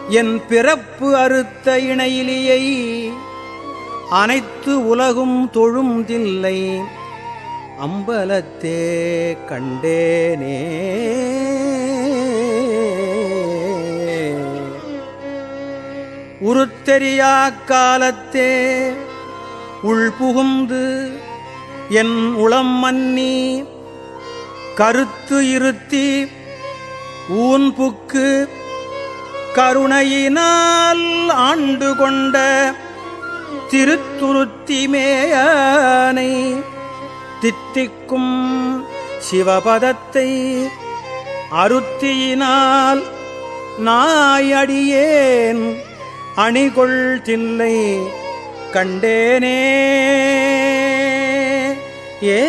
என் பிறப்பு அறுத்த இணையிலியை அனைத்து உலகும் தொழும் தில்லை அம்பலத்தே கண்டேனே. உருத்தெரியா காலத்தே உள்புகுந்து என் உளம் மன்னி கருத்து இருத்தி ஊன்புக்கு கருணையினால் ஆண்டு கொண்ட திருத்துருத்திமேயானை தித்திக்கும் சிவபதத்தை அருத்தியினால் நாயடியேன் அணிகொள் தில்லை கண்டேனே. ஏ